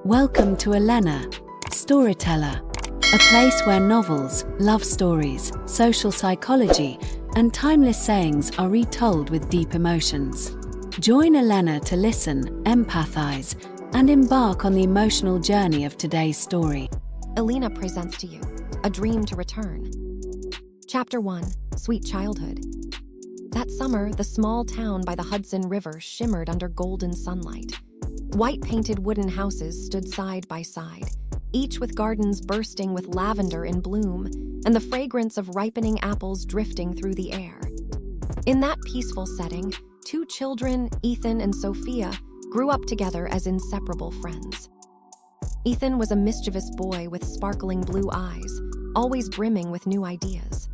Welcome to Elena, Storyteller, a place where novels, love stories, social psychology, and timeless sayings are retold with deep emotions. Join Elena to listen, empathize, and embark on the emotional journey of today's story. Elena presents to you A Dream to Return. Chapter 1, Sweet Childhood. That summer, the small town by the Hudson River shimmered under golden sunlight. White-painted wooden houses stood side by side, each with gardens bursting with lavender in bloom and the fragrance of ripening apples drifting through the air. In that peaceful setting, two children, Ethan and Sophia, grew up together as inseparable friends. Ethan was a mischievous boy with sparkling blue eyes, always brimming with new ideas.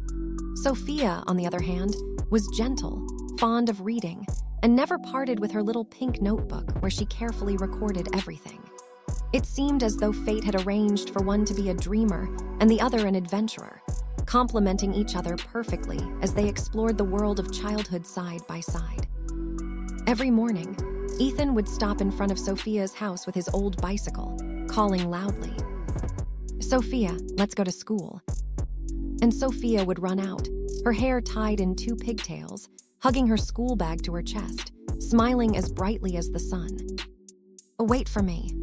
Sophia, on the other hand, was gentle, fond of reading, and never parted with her little pink notebook where she carefully recorded everything. It seemed as though fate had arranged for one to be a dreamer and the other an adventurer, complementing each other perfectly as they explored the world of childhood side by side. Every morning, Ethan would stop in front of Sophia's house with his old bicycle, calling loudly, "Sophia, let's go to school." And Sophia would run out, her hair tied in two pigtails, hugging her school bag to her chest, smiling as brightly as the sun. "Wait for me."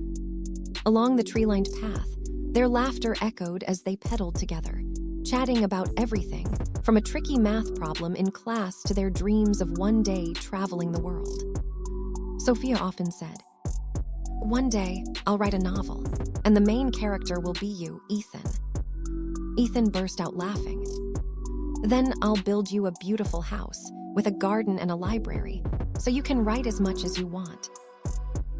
Along the tree-lined path, their laughter echoed as they pedaled together, chatting about everything, from a tricky math problem in class to their dreams of one day traveling the world. Sophia often said, "One day, I'll write a novel, and the main character will be you, Ethan." Ethan burst out laughing. "Then I'll build you a beautiful house with a garden and a library, so you can write as much as you want."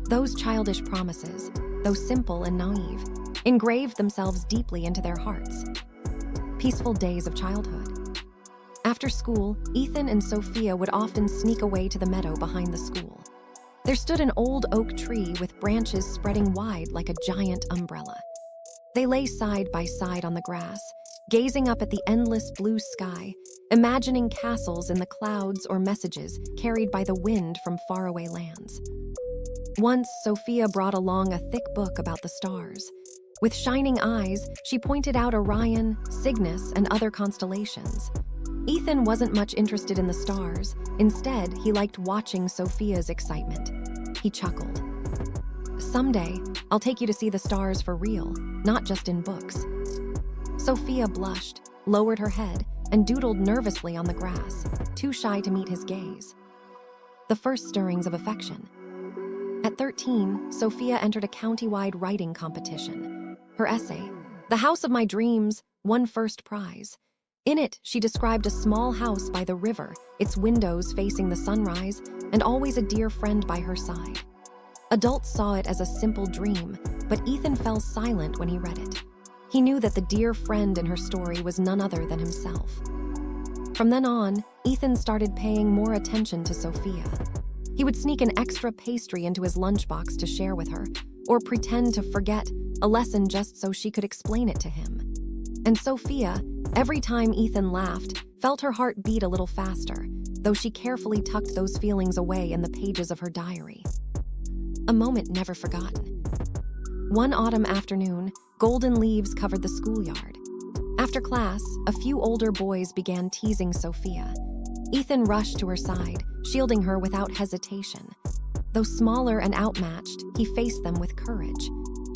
Those childish promises, though simple and naive, engraved themselves deeply into their hearts. Peaceful days of childhood. After school, Ethan and Sophia would often sneak away to the meadow behind the school. There stood an old oak tree with branches spreading wide like a giant umbrella. They lay side by side on the grass, gazing up at the endless blue sky, imagining castles in the clouds or messages carried by the wind from faraway lands. Once, Sophia brought along a thick book about the stars. With shining eyes, she pointed out Orion, Cygnus, and other constellations. Ethan wasn't much interested in the stars. Instead, he liked watching Sophia's excitement. He chuckled. "Someday, I'll take you to see the stars for real, not just in books." Sophia blushed, lowered her head, and doodled nervously on the grass, too shy to meet his gaze. The first stirrings of affection. At 13, Sophia entered a county-wide writing competition. Her essay, "The House of My Dreams," won first prize. In it, she described a small house by the river, its windows facing the sunrise, and always a dear friend by her side. Adults saw it as a simple dream, but Ethan fell silent when he read it. He knew that the dear friend in her story was none other than himself. From then on, Ethan started paying more attention to Sophia. He would sneak an extra pastry into his lunchbox to share with her, or pretend to forget a lesson just so she could explain it to him. And Sophia, every time Ethan laughed, felt her heart beat a little faster, though she carefully tucked those feelings away in the pages of her diary. A moment never forgotten. One autumn afternoon, golden leaves covered the schoolyard. After class, a few older boys began teasing Sophia. Ethan rushed to her side, shielding her without hesitation. Though smaller and outmatched, he faced them with courage.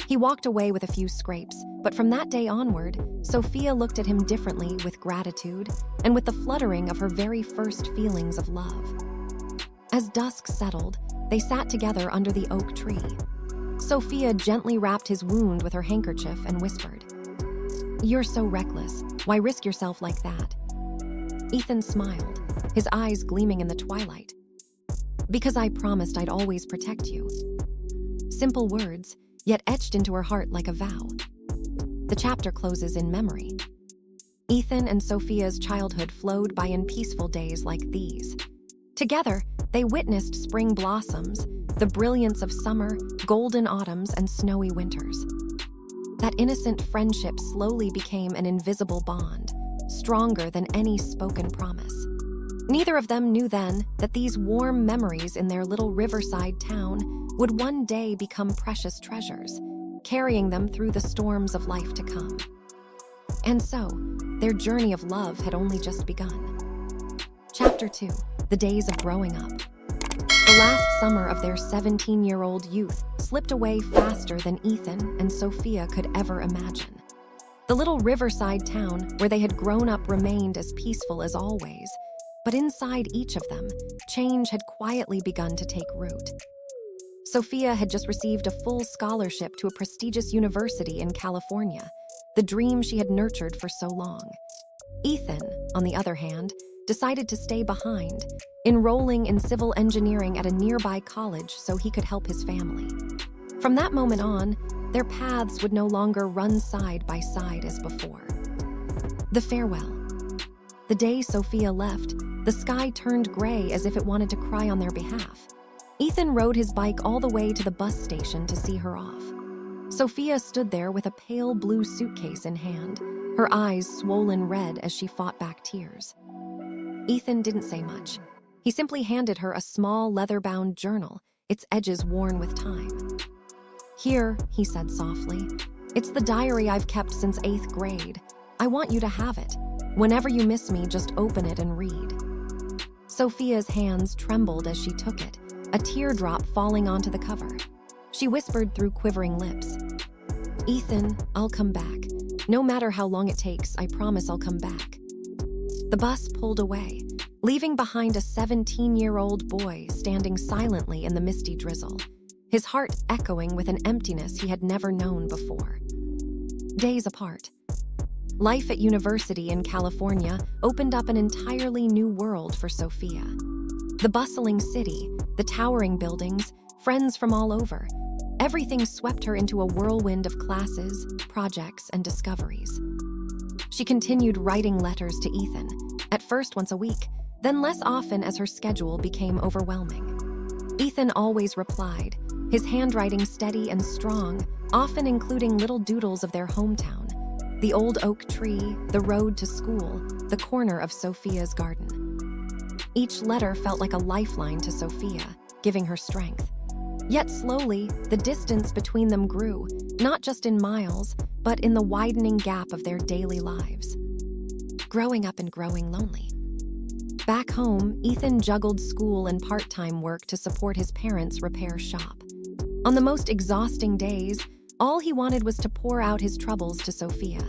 He walked away with a few scrapes, but from that day onward, Sophia looked at him differently, with gratitude and with the fluttering of her very first feelings of love. As dusk settled, they sat together under the oak tree. Sophia gently wrapped his wound with her handkerchief and whispered, "You're so reckless. Why risk yourself like that?" Ethan smiled, his eyes gleaming in the twilight. "Because I promised I'd always protect you." Simple words, yet etched into her heart like a vow. The chapter closes in memory. Ethan and Sophia's childhood flowed by in peaceful days like these. Together, they witnessed spring blossoms, the brilliance of summer, golden autumns, and snowy winters. That innocent friendship slowly became an invisible bond, stronger than any spoken promise. Neither of them knew then that these warm memories in their little riverside town would one day become precious treasures, carrying them through the storms of life to come. And so, their journey of love had only just begun. Chapter 2: The Days of Growing Up. The last summer of their 17-year-old youth slipped away faster than Ethan and Sophia could ever imagine. The little riverside town where they had grown up remained as peaceful as always, but inside each of them, change had quietly begun to take root. Sophia had just received a full scholarship to a prestigious university in California, the dream she had nurtured for so long. Ethan, on the other hand, decided to stay behind, enrolling in civil engineering at a nearby college so he could help his family. From that moment on, their paths would no longer run side by side as before. The farewell. The day Sophia left, the sky turned gray as if it wanted to cry on their behalf. Ethan rode his bike all the way to the bus station to see her off. Sophia stood there with a pale blue suitcase in hand, her eyes swollen red as she fought back tears. Ethan didn't say much. He simply handed her a small leather-bound journal, its edges worn with time. "Here," he said softly, "it's the diary I've kept since 8th grade. I want you to have it. Whenever you miss me, just open it and read." Sophia's hands trembled as she took it, a teardrop falling onto the cover. She whispered through quivering lips, "Ethan, I'll come back. No matter how long it takes, I promise I'll come back." The bus pulled away, leaving behind a 17-year-old boy standing silently in the misty drizzle, his heart echoing with an emptiness he had never known before. Days apart. Life at university in California opened up an entirely new world for Sophia. The bustling city, the towering buildings, friends from all over. Everything swept her into a whirlwind of classes, projects, and discoveries. She continued writing letters to Ethan, at first once a week, then less often as her schedule became overwhelming. Ethan always replied, his handwriting steady and strong, often including little doodles of their hometown, the old oak tree, the road to school, the corner of Sophia's garden. Each letter felt like a lifeline to Sophia, giving her strength. Yet slowly, the distance between them grew, not just in miles, but in the widening gap of their daily lives. Growing up and growing lonely. Back home, Ethan juggled school and part-time work to support his parents' repair shop. On the most exhausting days, all he wanted was to pour out his troubles to Sophia.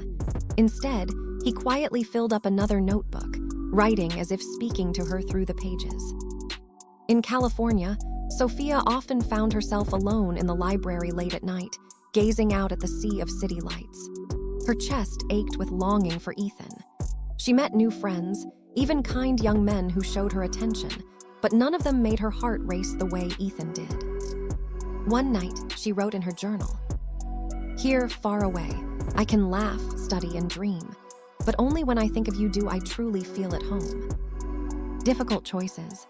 Instead, he quietly filled up another notebook, writing as if speaking to her through the pages. In California, Sophia often found herself alone in the library late at night, gazing out at the sea of city lights. Her chest ached with longing for Ethan. She met new friends, even kind young men who showed her attention, but none of them made her heart race the way Ethan did. One night, she wrote in her journal, "Here, far away, I can laugh, study, and dream, but only when I think of you do I truly feel at home." Difficult choices.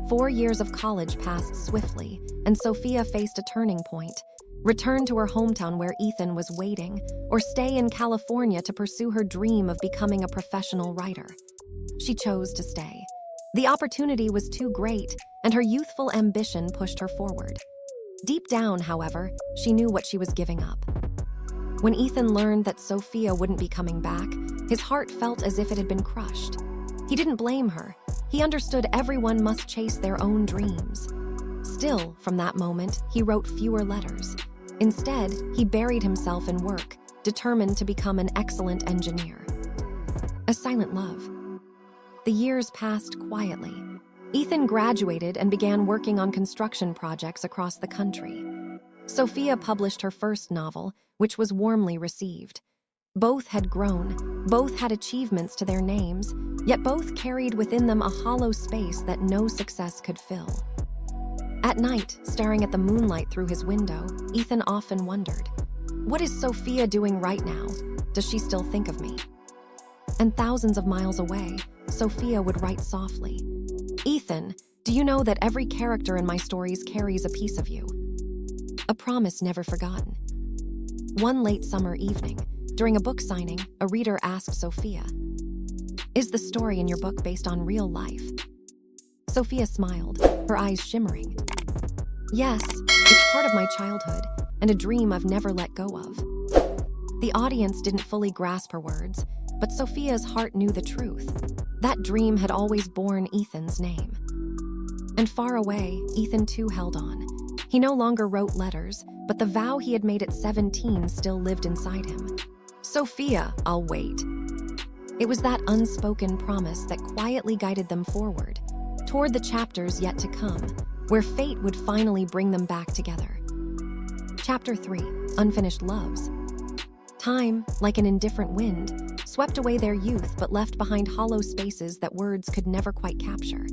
4 years of college passed swiftly, and Sophia faced a turning point: return to her hometown where Ethan was waiting, or stay in California to pursue her dream of becoming a professional writer. She chose to stay. The opportunity was too great, and her youthful ambition pushed her forward. Deep down, however, she knew what she was giving up. When Ethan learned that Sophia wouldn't be coming back, his heart felt as if it had been crushed. He didn't blame her. He understood everyone must chase their own dreams. Still, from that moment, he wrote fewer letters. Instead, he buried himself in work, determined to become an excellent engineer. A silent love. The years passed quietly. Ethan graduated and began working on construction projects across the country. Sophia published her first novel, which was warmly received. Both had grown, both had achievements to their names, yet both carried within them a hollow space that no success could fill. At night, staring at the moonlight through his window, Ethan often wondered, "What is Sophia doing right now? Does she still think of me?" And thousands of miles away, Sophia would write softly, "Ethan, do you know that every character in my stories carries a piece of you?" A promise never forgotten. One late summer evening, during a book signing, a reader asked Sophia, "Is the story in your book based on real life?" Sophia smiled, her eyes shimmering. "Yes, it's part of my childhood. and a dream I've never let go of." The audience didn't fully grasp her words, but Sophia's heart knew the truth. That dream had always borne Ethan's name. And far away, Ethan too held on. He no longer wrote letters, but the vow he had made at 17 still lived inside him. "Sophia, I'll wait." It was that unspoken promise that quietly guided them forward, toward the chapters yet to come, where fate would finally bring them back together. Chapter 3: Unfinished Loves. Time, like an indifferent wind, swept away their youth but left behind hollow spaces that words could never quite capture.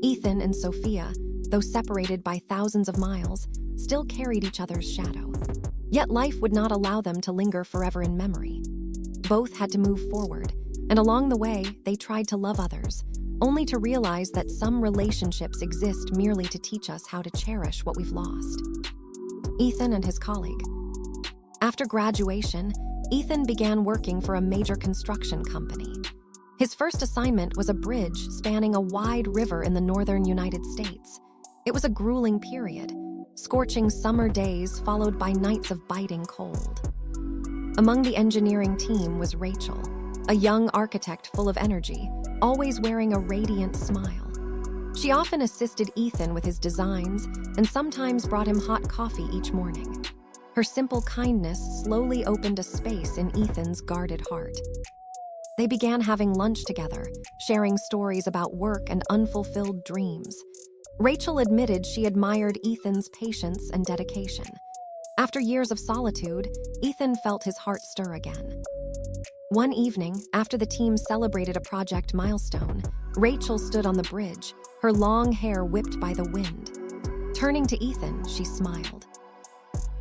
Ethan and Sophia, though separated by thousands of miles, still carried each other's shadow. Yet life would not allow them to linger forever in memory. Both had to move forward, and along the way, they tried to love others, only to realize that some relationships exist merely to teach us how to cherish what we've lost. Ethan and his colleague. After graduation, Ethan began working for a major construction company. His first assignment was a bridge spanning a wide river in the northern United States. It was a grueling period, scorching summer days followed by nights of biting cold. Among the engineering team was Rachel, a young architect full of energy, always wearing a radiant smile. She often assisted Ethan with his designs and sometimes brought him hot coffee each morning. Her simple kindness slowly opened a space in Ethan's guarded heart. They began having lunch together, sharing stories about work and unfulfilled dreams. Rachel admitted she admired Ethan's patience and dedication. After years of solitude, Ethan felt his heart stir again. One evening, after the team celebrated a project milestone, Rachel stood on the bridge, her long hair whipped by the wind. Turning to Ethan, she smiled.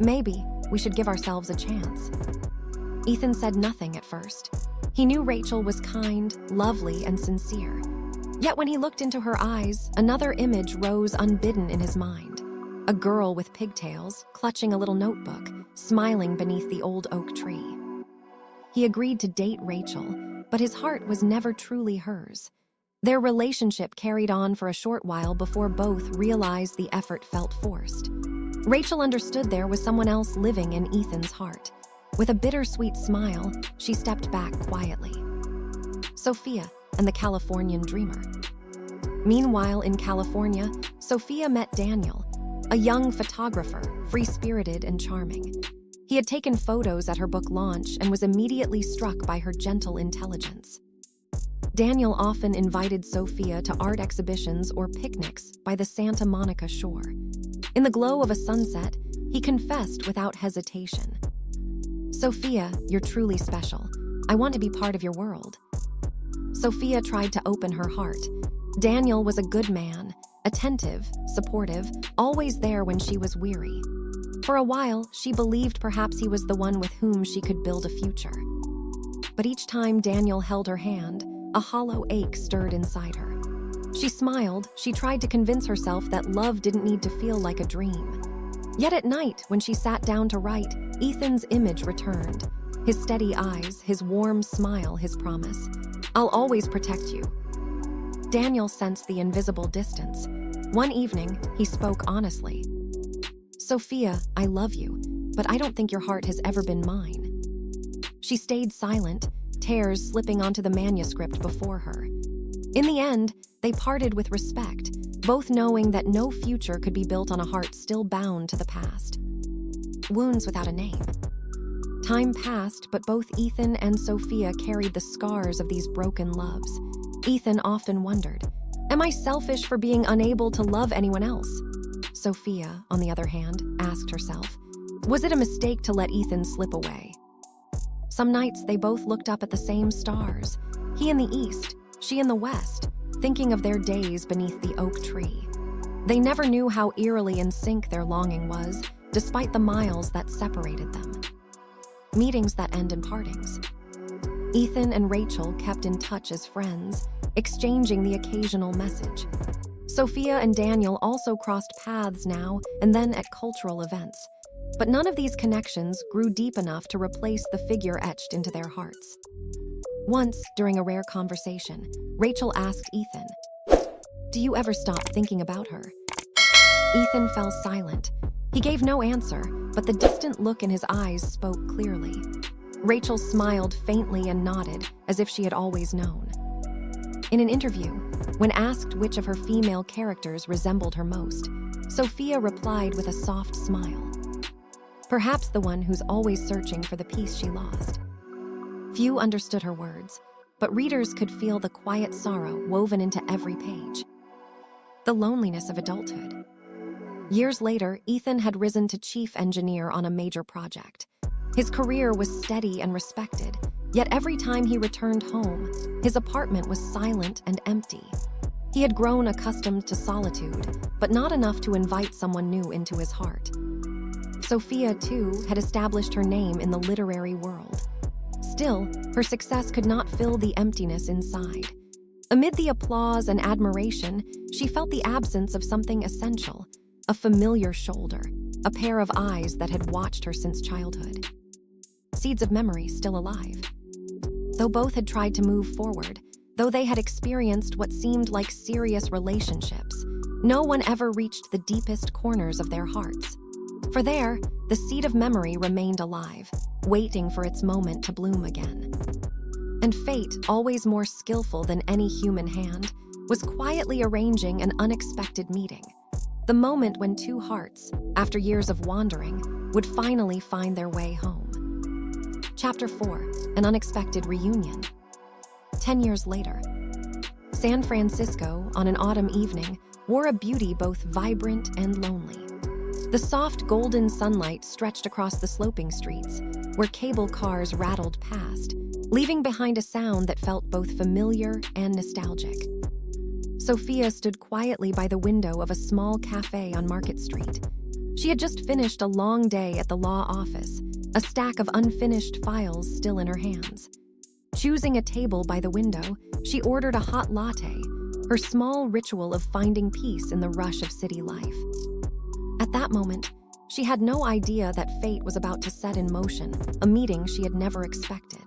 "Maybe we should give ourselves a chance." Ethan said nothing at first. He knew Rachel was kind, lovely, and sincere. Yet when he looked into her eyes, another image rose unbidden in his mind. A girl with pigtails, clutching a little notebook, smiling beneath the old oak tree. He agreed to date Rachel, but his heart was never truly hers. Their relationship carried on for a short while before both realized the effort felt forced. Rachel understood there was someone else living in Ethan's heart. With a bittersweet smile, she stepped back quietly. Sophia and the Californian dreamer. Meanwhile, in California, Sophia met Daniel, a young photographer, free-spirited and charming. He had taken photos at her book launch and was immediately struck by her gentle intelligence. Daniel often invited Sophia to art exhibitions or picnics by the Santa Monica shore. In the glow of a sunset, he confessed without hesitation. "Sophia, you're truly special. I want to be part of your world." Sophia tried to open her heart. Daniel was a good man, attentive, supportive, always there when she was weary. For a while, she believed perhaps he was the one with whom she could build a future. But each time Daniel held her hand, a hollow ache stirred inside her. She smiled. She tried to convince herself that love didn't need to feel like a dream. Yet at night, when she sat down to write, Ethan's image returned. His steady eyes, his warm smile, his promise. "I'll always protect you." Daniel sensed the invisible distance. One evening, he spoke honestly. "Sophia, I love you, but I don't think your heart has ever been mine." She stayed silent, tears slipping onto the manuscript before her. In the end, they parted with respect, both knowing that no future could be built on a heart still bound to the past. Wounds without a name. Time passed, but both Ethan and Sophia carried the scars of these broken loves. Ethan often wondered, "Am I selfish for being unable to love anyone else?" Sophia, on the other hand, asked herself, was it a mistake to let Ethan slip away? Some nights they both looked up at the same stars, he in the east, she in the west, thinking of their days beneath the oak tree. They never knew how eerily in sync their longing was, despite the miles that separated them. Meetings that end in partings. Ethan and Rachel kept in touch as friends, exchanging the occasional message. Sophia and Daniel also crossed paths now and then at cultural events. But none of these connections grew deep enough to replace the figure etched into their hearts. Once, during a rare conversation, Rachel asked Ethan, "Do you ever stop thinking about her?" Ethan fell silent. He gave no answer, but the distant look in his eyes spoke clearly. Rachel smiled faintly and nodded, as if she had always known. In an interview, when asked which of her female characters resembled her most, Sophia replied with a soft smile. Perhaps the one who's always searching for the piece she lost. Few understood her words, but readers could feel the quiet sorrow woven into every page. The loneliness of adulthood. Years later, Ethan had risen to chief engineer on a major project. His career was steady and respected, yet every time he returned home, his apartment was silent and empty. He had grown accustomed to solitude, but not enough to invite someone new into his heart. Sophia, too, had established her name in the literary world. Still, her success could not fill the emptiness inside. Amid the applause and admiration, she felt the absence of something essential, a familiar shoulder, a pair of eyes that had watched her since childhood. Seeds of memory still alive. Though both had tried to move forward, though they had experienced what seemed like serious relationships, no one ever reached the deepest corners of their hearts. For there, the seed of memory remained alive, waiting for its moment to bloom again. And fate, always more skillful than any human hand, was quietly arranging an unexpected meeting. The moment when two hearts, after years of wandering, would finally find their way home. Chapter 4, An Unexpected Reunion. 10 years later. San Francisco, on an autumn evening, wore a beauty both vibrant and lonely. The soft golden sunlight stretched across the sloping streets, where cable cars rattled past, leaving behind a sound that felt both familiar and nostalgic. Sophia stood quietly by the window of a small cafe on Market Street. She had just finished a long day at the law office, a stack of unfinished files still in her hands. Choosing a table by the window, she ordered a hot latte, her small ritual of finding peace in the rush of city life. At that moment, she had no idea that fate was about to set in motion, a meeting she had never expected.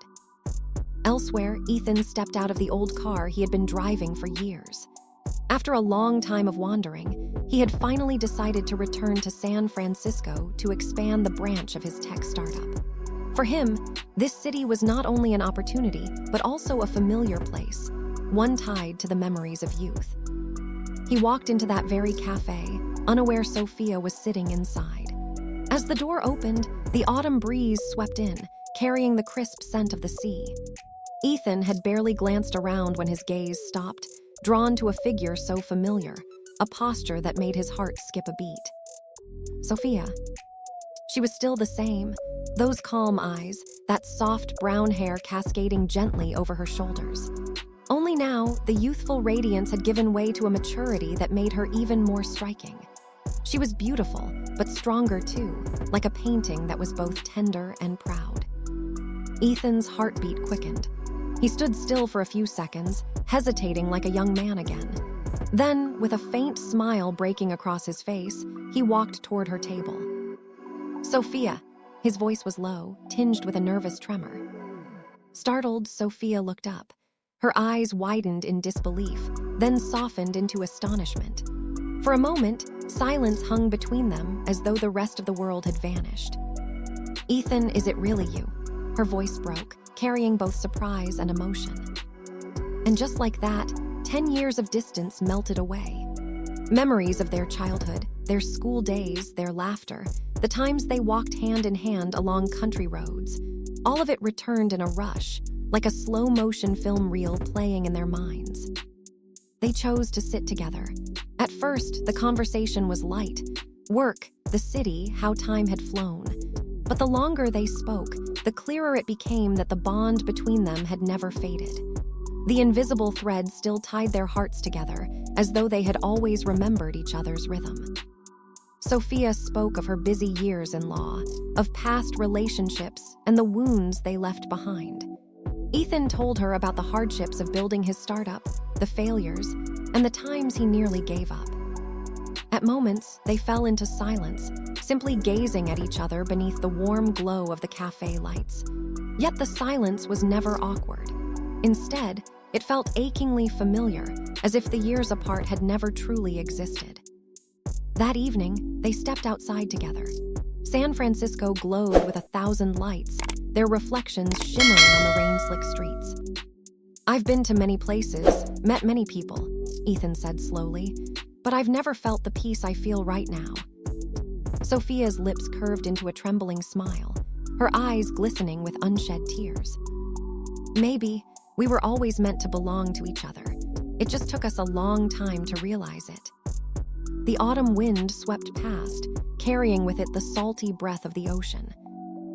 Elsewhere, Ethan stepped out of the old car he had been driving for years. After a long time of wandering, he had finally decided to return to San Francisco to expand the branch of his tech startup. For him, this city was not only an opportunity, but also a familiar place, one tied to the memories of youth. He walked into that very cafe, unaware Sophia was sitting inside. As the door opened, the autumn breeze swept in, carrying the crisp scent of the sea. Ethan had barely glanced around when his gaze stopped, drawn to a figure so familiar, a posture that made his heart skip a beat. Sophia. She was still the same, those calm eyes, that soft brown hair cascading gently over her shoulders. Only now, the youthful radiance had given way to a maturity that made her even more striking. She was beautiful, but stronger too, like a painting that was both tender and proud. Ethan's heartbeat quickened. He stood still for a few seconds, hesitating like a young man again. Then, with a faint smile breaking across his face, he walked toward her table. Sophia. His voice was low, tinged with a nervous tremor. Startled, Sophia looked up. Her eyes widened in disbelief, then softened into astonishment. For a moment, silence hung between them as though the rest of the world had vanished. Ethan, is it really you? Her voice broke, carrying both surprise and emotion. And just like that, 10 years of distance melted away. Memories of their childhood, their school days, their laughter, the times they walked hand in hand along country roads, all of it returned in a rush, like a slow-motion film reel playing in their minds. They chose to sit together. At first, the conversation was light. Work, the city, how time had flown. But the longer they spoke, the clearer it became that the bond between them had never faded. The invisible thread still tied their hearts together, as though they had always remembered each other's rhythm. Sophia spoke of her busy years in law, of past relationships and the wounds they left behind. Ethan told her about the hardships of building his startup, the failures, and the times he nearly gave up. At moments, they fell into silence, simply gazing at each other beneath the warm glow of the cafe lights. Yet the silence was never awkward. Instead, it felt achingly familiar, as if the years apart had never truly existed. That evening, they stepped outside together. San Francisco glowed with 1,000 lights, their reflections shimmering on the rain-slick streets. "I've been to many places, met many people," Ethan said slowly, "but I've never felt the peace I feel right now." Sophia's lips curved into a trembling smile, her eyes glistening with unshed tears. "Maybe we were always meant to belong to each other. It just took us a long time to realize it." The autumn wind swept past, carrying with it the salty breath of the ocean.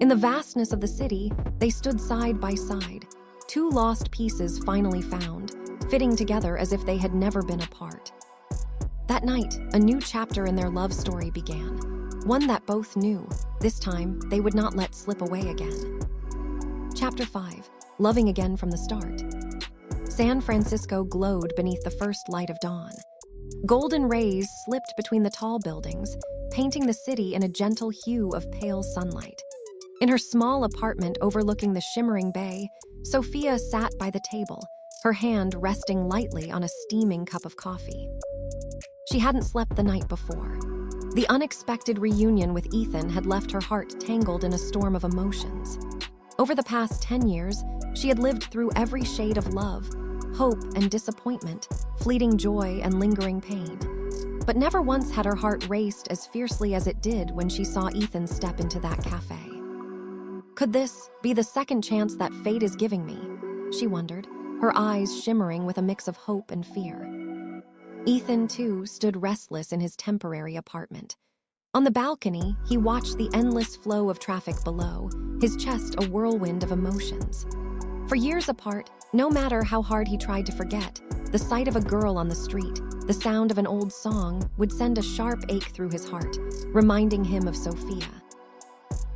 In the vastness of the city, they stood side by side, two lost pieces finally found, fitting together as if they had never been apart. That night, a new chapter in their love story began, one that both knew, this time, they would not let slip away again. Chapter 5. Loving Again from the Start. San Francisco glowed beneath the first light of dawn. Golden rays slipped between the tall buildings, painting the city in a gentle hue of pale sunlight. In her small apartment overlooking the shimmering bay, Sophia sat by the table, her hand resting lightly on a steaming cup of coffee. She hadn't slept the night before. The unexpected reunion with Ethan had left her heart tangled in a storm of emotions. Over the past 10 years, she had lived through every shade of love, hope and disappointment, fleeting joy and lingering pain. But never once had her heart raced as fiercely as it did when she saw Ethan step into that cafe. Could this be the second chance that fate is giving me? She wondered, her eyes shimmering with a mix of hope and fear. Ethan, too, stood restless in his temporary apartment. On the balcony, he watched the endless flow of traffic below, his chest a whirlwind of emotions. For years apart, no matter how hard he tried to forget, the sight of a girl on the street, the sound of an old song, would send a sharp ache through his heart, reminding him of Sophia.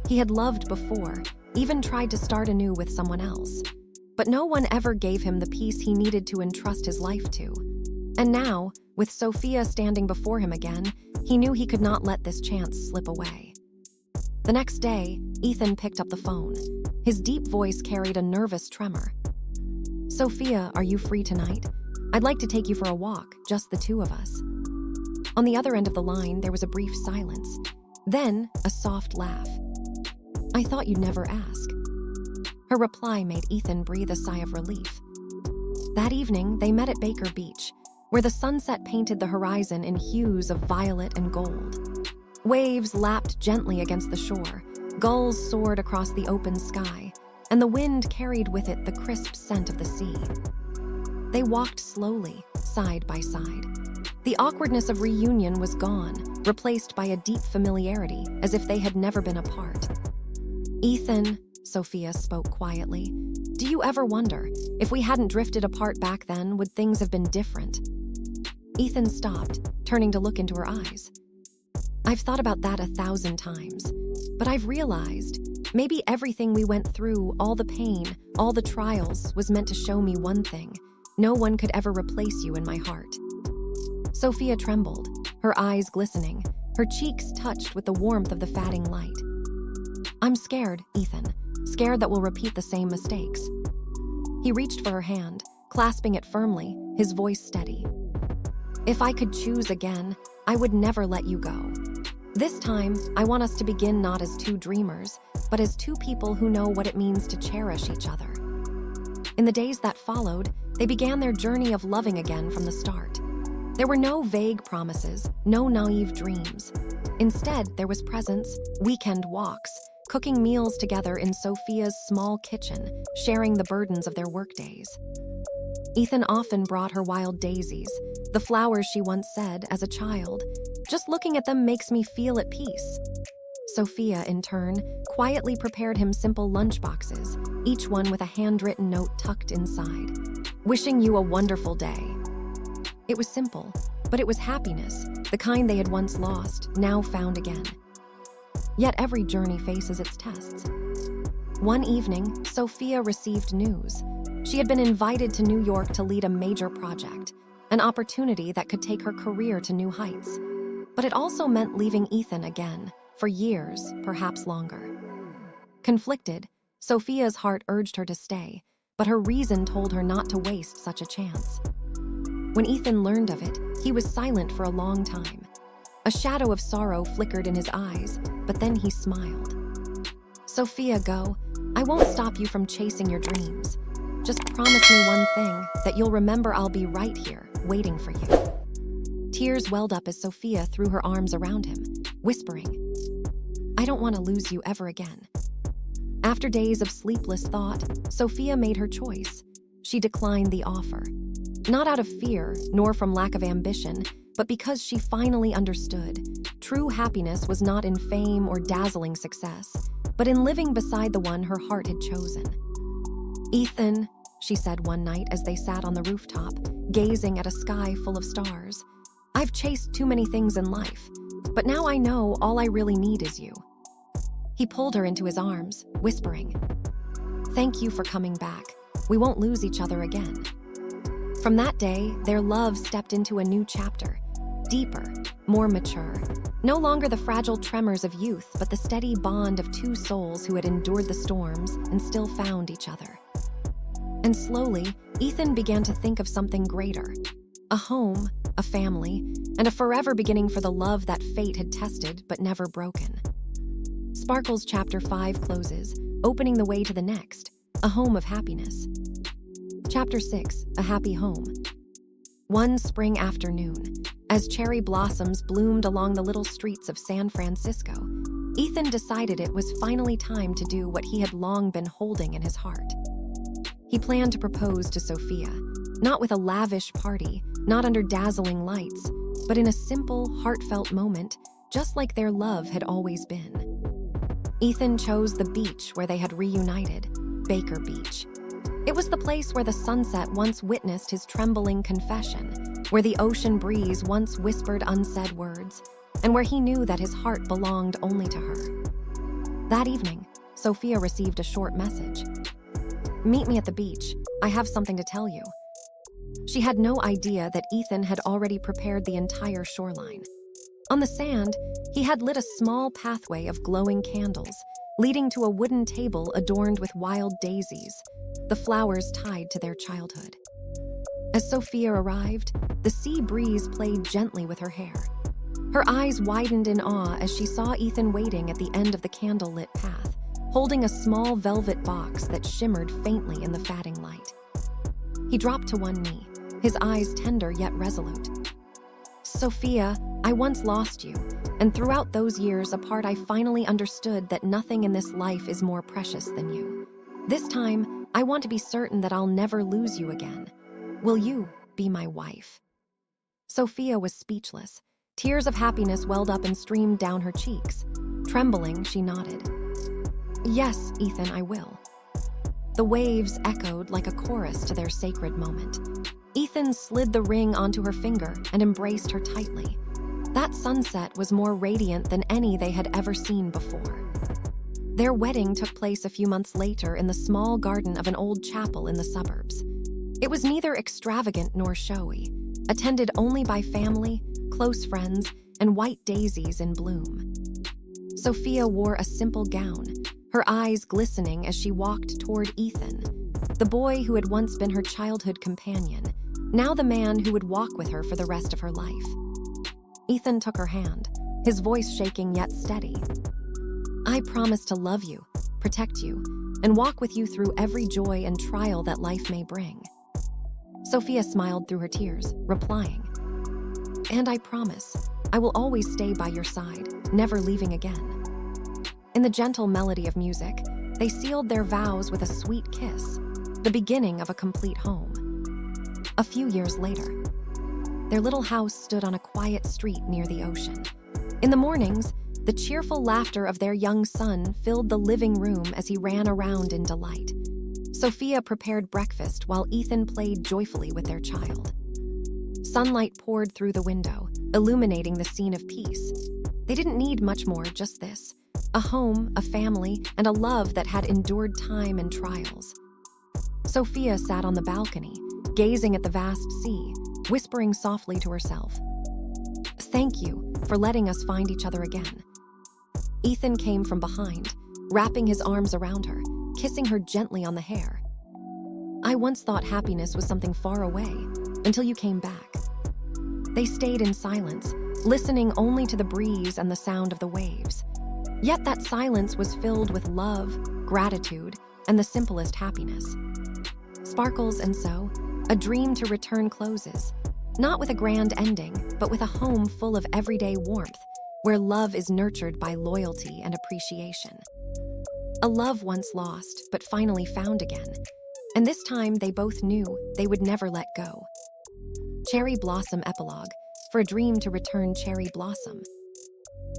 He had loved before, even tried to start anew with someone else. But no one ever gave him the peace he needed to entrust his life to. And now, with Sophia standing before him again, he knew he could not let this chance slip away. The next day, Ethan picked up the phone. His deep voice carried a nervous tremor. "Sophia, are you free tonight? I'd like to take you for a walk, just the two of us." On the other end of the line, there was a brief silence. Then, a soft laugh. "I thought you'd never ask." Her reply made Ethan breathe a sigh of relief. That evening, they met at Baker Beach, where the sunset painted the horizon in hues of violet and gold. Waves lapped gently against the shore, gulls soared across the open sky, and the wind carried with it the crisp scent of the sea. They walked slowly, side by side. The awkwardness of reunion was gone, replaced by a deep familiarity, as if they had never been apart. "Ethan," Sophia spoke quietly, "do you ever wonder, if we hadn't drifted apart back then, would things have been different?" Ethan stopped, turning to look into her eyes. "I've thought about that 1,000 times, but I've realized maybe everything we went through, all the pain, all the trials, was meant to show me one thing. No one could ever replace you in my heart." Sophia trembled, her eyes glistening, her cheeks touched with the warmth of the fading light. "I'm scared, Ethan, scared that we'll repeat the same mistakes." He reached for her hand, clasping it firmly, his voice steady. "If I could choose again, I would never let you go. This time, I want us to begin not as two dreamers, but as two people who know what it means to cherish each other." In the days that followed, they began their journey of loving again from the start. There were no vague promises, no naive dreams. Instead, there was presence, weekend walks, cooking meals together in Sophia's small kitchen, sharing the burdens of their workdays. Ethan often brought her wild daisies, the flowers she once said as a child, "Just looking at them makes me feel at peace." Sophia, in turn, quietly prepared him simple lunchboxes, each one with a handwritten note tucked inside. "Wishing you a wonderful day." It was simple, but it was happiness, the kind they had once lost, now found again. Yet every journey faces its tests. One evening, Sophia received news. She had been invited to New York to lead a major project, an opportunity that could take her career to new heights. But it also meant leaving Ethan again, for years, perhaps longer. Conflicted, Sophia's heart urged her to stay, but her reason told her not to waste such a chance. When Ethan learned of it, he was silent for a long time. A shadow of sorrow flickered in his eyes, but then he smiled. "Sophia, go. I won't stop you from chasing your dreams. Just promise me one thing, that you'll remember I'll be right here, waiting for you." Tears welled up as Sophia threw her arms around him, whispering, "I don't want to lose you ever again." After days of sleepless thought, Sophia made her choice. She declined the offer. Not out of fear, nor from lack of ambition, but because she finally understood. True happiness was not in fame or dazzling success, but in living beside the one her heart had chosen. "Ethan," she said one night as they sat on the rooftop, gazing at a sky full of stars, "I've chased too many things in life, but now I know all I really need is you." He pulled her into his arms, whispering, "Thank you for coming back. We won't lose each other again." From that day, their love stepped into a new chapter, deeper, more mature. No longer the fragile tremors of youth, but the steady bond of two souls who had endured the storms and still found each other. And slowly, Ethan began to think of something greater. A home, a family, and a forever beginning for the love that fate had tested but never broken. Sparkle's Chapter 5 closes, opening the way to the next, a home of happiness. Chapter 6, A Happy Home. One spring afternoon, as cherry blossoms bloomed along the little streets of San Francisco, Ethan decided it was finally time to do what he had long been holding in his heart. He planned to propose to Sophia, not with a lavish party, not under dazzling lights, but in a simple, heartfelt moment, just like their love had always been. Ethan chose the beach where they had reunited, Baker Beach. It was the place where the sunset once witnessed his trembling confession, where the ocean breeze once whispered unsaid words, and where he knew that his heart belonged only to her. That evening, Sophia received a short message. "Meet me at the beach. I have something to tell you." She had no idea that Ethan had already prepared the entire shoreline. On the sand, he had lit a small pathway of glowing candles, leading to a wooden table adorned with wild daisies, the flowers tied to their childhood. As Sophia arrived, the sea breeze played gently with her hair. Her eyes widened in awe as she saw Ethan waiting at the end of the candle-lit path, holding a small velvet box that shimmered faintly in the fading light. He dropped to one knee, his eyes tender yet resolute. "Sophia, I once lost you, and throughout those years apart I finally understood that nothing in this life is more precious than you. This time, I want to be certain that I'll never lose you again. Will you be my wife?" Sophia was speechless. Tears of happiness welled up and streamed down her cheeks. Trembling, she nodded. "Yes, Ethan, I will." The waves echoed like a chorus to their sacred moment. Ethan slid the ring onto her finger and embraced her tightly. That sunset was more radiant than any they had ever seen before. Their wedding took place a few months later in the small garden of an old chapel in the suburbs. It was neither extravagant nor showy, attended only by family, close friends, and white daisies in bloom. Sophia wore a simple gown, her eyes glistening as she walked toward Ethan, the boy who had once been her childhood companion, now the man who would walk with her for the rest of her life. Ethan took her hand, his voice shaking yet steady. "I promise to love you, protect you, and walk with you through every joy and trial that life may bring." Sophia smiled through her tears, replying, "And I promise, I will always stay by your side, never leaving again." In the gentle melody of music, they sealed their vows with a sweet kiss, the beginning of a complete home. A few years later, their little house stood on a quiet street near the ocean. In the mornings, the cheerful laughter of their young son filled the living room as he ran around in delight. Sophia prepared breakfast while Ethan played joyfully with their child. Sunlight poured through the window, illuminating the scene of peace. They didn't need much more, just this: a home, a family, and a love that had endured time and trials. Sophia sat on the balcony, gazing at the vast sea, whispering softly to herself, "Thank you for letting us find each other again." Ethan came from behind, wrapping his arms around her, kissing her gently on the hair. "I once thought happiness was something far away, until you came back." They stayed in silence, listening only to the breeze and the sound of the waves. Yet that silence was filled with love, gratitude, and the simplest happiness. Sparkles and so, a dream to return closes, not with a grand ending, but with a home full of everyday warmth, where love is nurtured by loyalty and appreciation. A love once lost, but finally found again. And this time they both knew they would never let go. Cherry Blossom Epilogue, for a dream to return cherry blossom.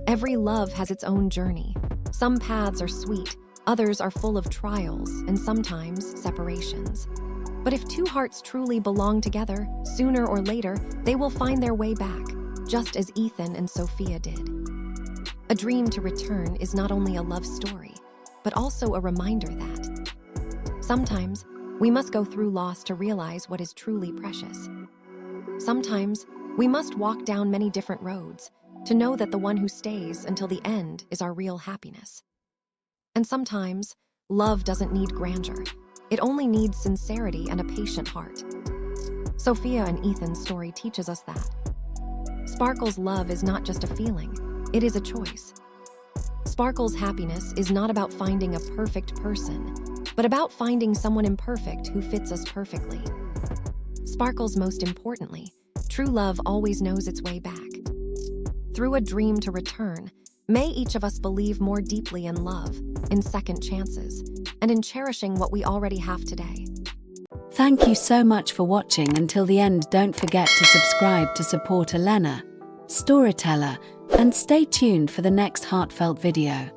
Every love has its own journey. Some paths are sweet, others are full of trials, and sometimes separations. But if two hearts truly belong together, sooner or later, they will find their way back, just as Ethan and Sophia did. A Dream to Return is not only a love story, but also a reminder that sometimes we must go through loss to realize what is truly precious. Sometimes we must walk down many different roads to know that the one who stays until the end is our real happiness. And sometimes love doesn't need grandeur. It only needs sincerity and a patient heart. Sophia and Ethan's story teaches us that Sparkle's love is not just a feeling, it is a choice. Sparkle's happiness is not about finding a perfect person, but about finding someone imperfect who fits us perfectly. Sparkle's most importantly, true love always knows its way back. Through A Dream to Return, may each of us believe more deeply in love, in second chances, and in cherishing what we already have today. Thank you so much for watching until the end. Don't forget to subscribe to support Elena, storyteller, and stay tuned for the next heartfelt video.